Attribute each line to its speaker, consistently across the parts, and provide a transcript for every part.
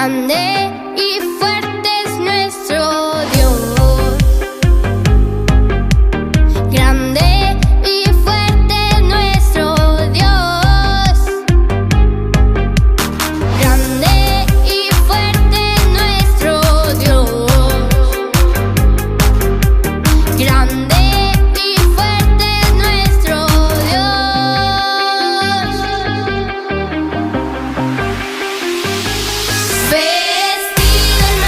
Speaker 1: Grande y fuerte es nuestro Dios. Grande y fuerte es nuestro Dios. Grande y fuerte es nuestro Dios. Grande y fuerte es nuestro Dios. Vestido en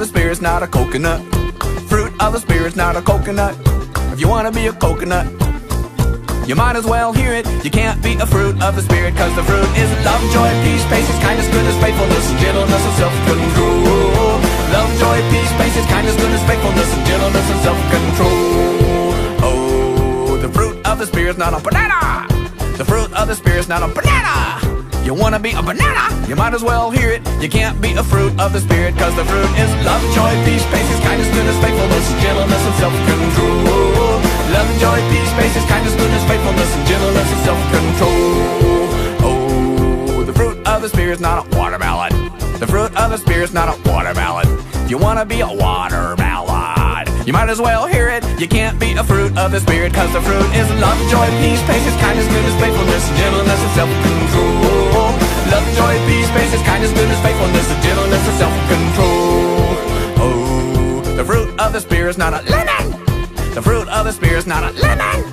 Speaker 2: the Spirit's not a coconut. Fruit of the Spirit's not a coconut. If you wanna be a coconut, you might as well hear it. You can't be a fruit of the Spirit, cause the fruit is love, joy, peace, patience, kindness, goodness, faithfulness, and gentleness, and self-control. Love, joy, peace, patience, kindness, goodness, faithfulness, and gentleness, and self-control. Oh, the fruit of the Spirit's not a banana. The fruit of the Spirit's not a banana. You wanna be a banana? You might as well hear it. You can't be a fruit of the Spirit, cause the fruit is love, joy, peace, patience, kindness, goodness, faithfulness, and gentleness, and self-control. Love, joy, peace, patience, kindness, goodness, faithfulness, and gentleness, and self-control. Oh, the fruit of the Spirit's not a watermelon. The fruit of the Spirit's not a watermelon. If you wanna be a watermelon, you might as well hear it. You can't be a fruit of the Spirit, cause the fruit is love, joy, peace, patience, kindness, goodness, faithfulness, and gentleness, and self-control. Love, joy, peace, patience, kindness, goodness, faithfulness, and gentleness, and self-control. Oh, the fruit of the Spirit's not a lemon. The fruit of the Spirit's not a lemon.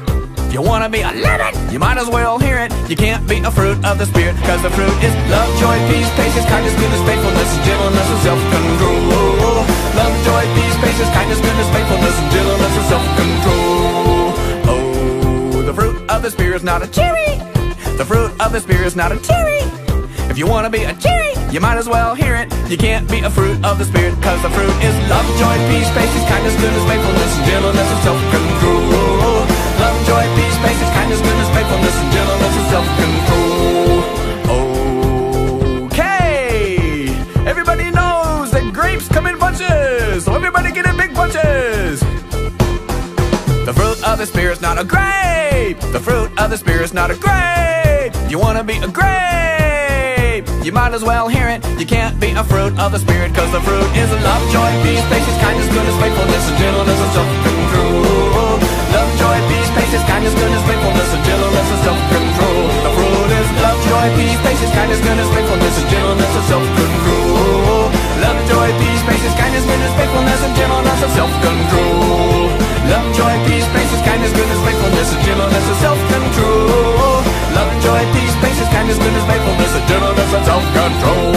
Speaker 2: If you wanna be a lemon, you might as well hear it. You can't be a fruit of the Spirit, cause the fruit is love, joy, peace, patience, kindness, goodness, faithfulness, and gentleness, and self-control. Love, joy, peace, patience, kindness, goodness, faithfulness, and gentleness, and self-control. Oh, the fruit of the Spirit's not a cherry. The fruit of the Spirit's not a cherry. If you wanna be a cherry, you might as well hear it. You can't be a fruit of the Spirit, cause the fruit is love, joy, peace, patience, kindness, goodness, faithfulness, and gentleness, and self-control. Love, joy, peace, patience, kindness, goodness, faithfulness, and gentleness, and self-control. Okay! Everybody knows that grapes come in bunches, so everybody get in big bunches. The fruit of the Spirit's not a grape. The fruit of the Spirit's not a grape. You wanna be a grape, you might as well hear it. You can't be a fruit of the Spirit, cause the fruit is love, joy, peace, patience, kindness, goodness, faithfulness, and gentleness, and self-control. Love, joy, peace, patience, kindness, goodness, faithfulness, and gentleness, and self-control. The fruit is love, joy, peace, patience, kindness, goodness, faithfulness, and gentleness, and self-control. Love, joy, peace, patience, kindness, goodness, faithfulness, and gentleness, and self-control. Love, joy, peace, patience, kindness, goodness, faithfulness, and gentleness, and self-control. Love, joy, peace, patience, kindness, goodness, faithfulness, and gentleness, and self-control.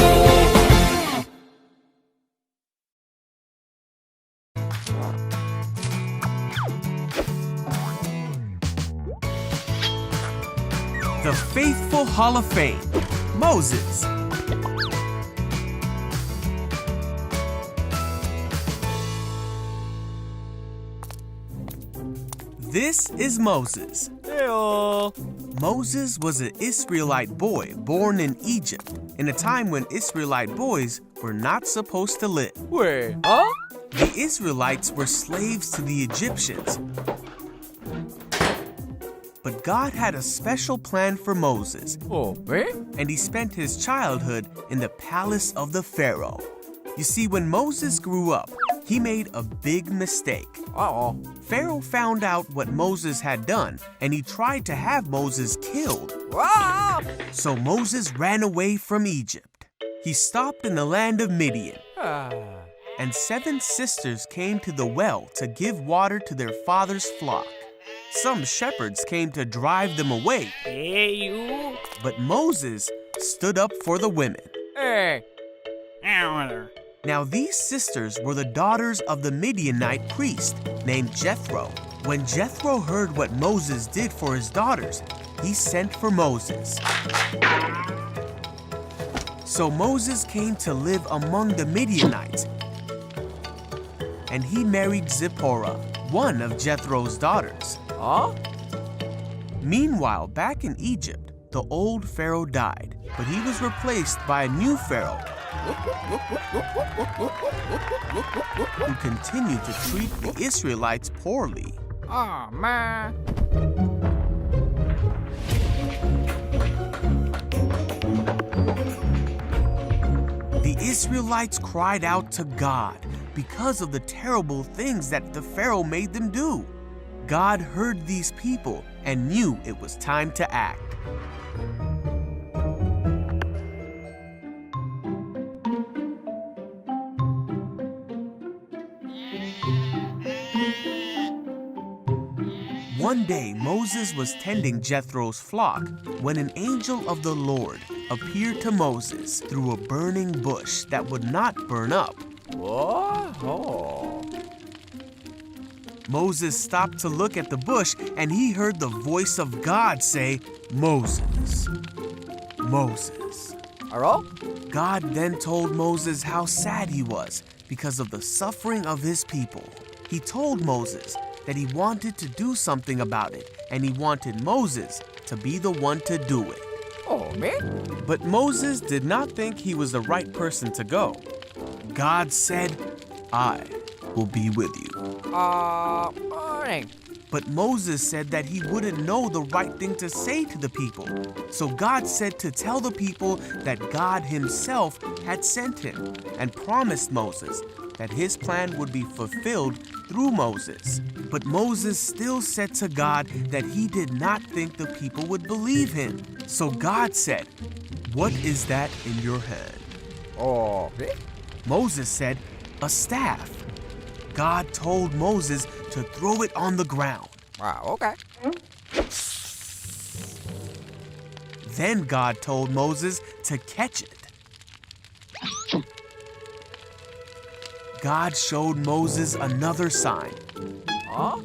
Speaker 3: The Faithful Hall of Fame, Moses. This is Moses.
Speaker 4: Hey-o.
Speaker 3: Moses was an Israelite boy born in Egypt in a time when Israelite boys were not supposed to live.
Speaker 4: Wait, huh?
Speaker 3: The Israelites were slaves to the Egyptians. But God had a special plan for Moses,
Speaker 4: Oh, eh?
Speaker 3: and he spent his childhood in the palace of the Pharaoh. You see, when Moses grew up, he made a big mistake.
Speaker 4: Uh-oh.
Speaker 3: Pharaoh found out what Moses had done, and he tried to have Moses killed.
Speaker 4: Ah!
Speaker 3: So Moses ran away from Egypt. He stopped in the land of Midian, and 7 sisters came to the well to give water to their father's flock. Some shepherds came to drive them away,
Speaker 4: Hey, you.
Speaker 3: but Moses stood up for the women.
Speaker 4: Hey.
Speaker 3: Now these sisters were the daughters of the Midianite priest named Jethro. When Jethro heard what Moses did for his daughters, he sent for Moses. So Moses came to live among the Midianites, and he married Zipporah, one of Jethro's daughters.
Speaker 4: Huh?
Speaker 3: Meanwhile, back in Egypt, the old Pharaoh died, but he was replaced by a new Pharaoh who continued to treat the Israelites poorly.
Speaker 4: Oh, man.
Speaker 3: The Israelites cried out to God because of the terrible things that the Pharaoh made them do. God heard these people and knew it was time to act. One day, Moses was tending Jethro's flock when an angel of the Lord appeared to Moses through a burning bush that would not burn up.
Speaker 4: Whoa.
Speaker 3: Moses stopped to look at the bush, and he heard the voice of God say, "Moses, Moses."
Speaker 4: Aro?
Speaker 3: God then told Moses how sad he was because of the suffering of his people. He told Moses that he wanted to do something about it, and he wanted Moses to be the one to do it.
Speaker 4: Oh, me?
Speaker 3: But Moses did not think he was the right person to go. God said, "I will be with you."
Speaker 4: Morning.
Speaker 3: But Moses said that he wouldn't know the right thing to say to the people. So God said to tell the people that God himself had sent him and promised Moses that his plan would be fulfilled through Moses. But Moses still said to God that he did not think the people would believe him. So God said, "What is that in your hand?"
Speaker 4: Oh, me?
Speaker 3: Moses said, "A staff." God told Moses to throw it on the ground.
Speaker 4: Wow, okay.
Speaker 3: Then God told Moses to catch it. God showed Moses another sign
Speaker 4: Huh?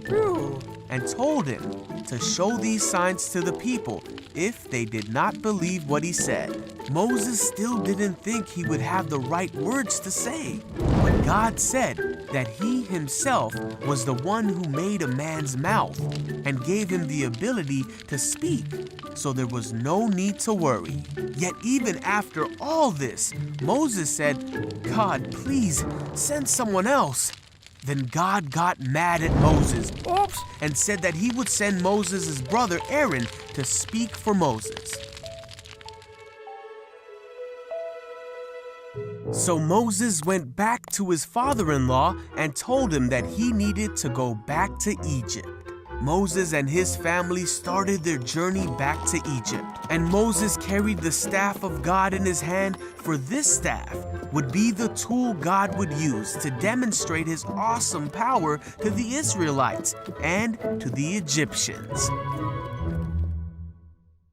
Speaker 4: Phew.
Speaker 3: and told him to show these signs to the people if they did not believe what he said. Moses still didn't think he would have the right words to say, but God said that he himself was the one who made a man's mouth and gave him the ability to speak, so there was no need to worry. Yet even after all this, Moses said, "God, please send someone else." Then God got mad at Moses,
Speaker 4: Oops.
Speaker 3: and said that he would send Moses' brother Aaron to speak for Moses. So Moses went back to his father-in-law and told him that he needed to go back to Egypt. Moses and his family started their journey back to Egypt, and Moses carried the staff of God in his hand, for this staff would be the tool God would use to demonstrate his awesome power to the Israelites and to the Egyptians.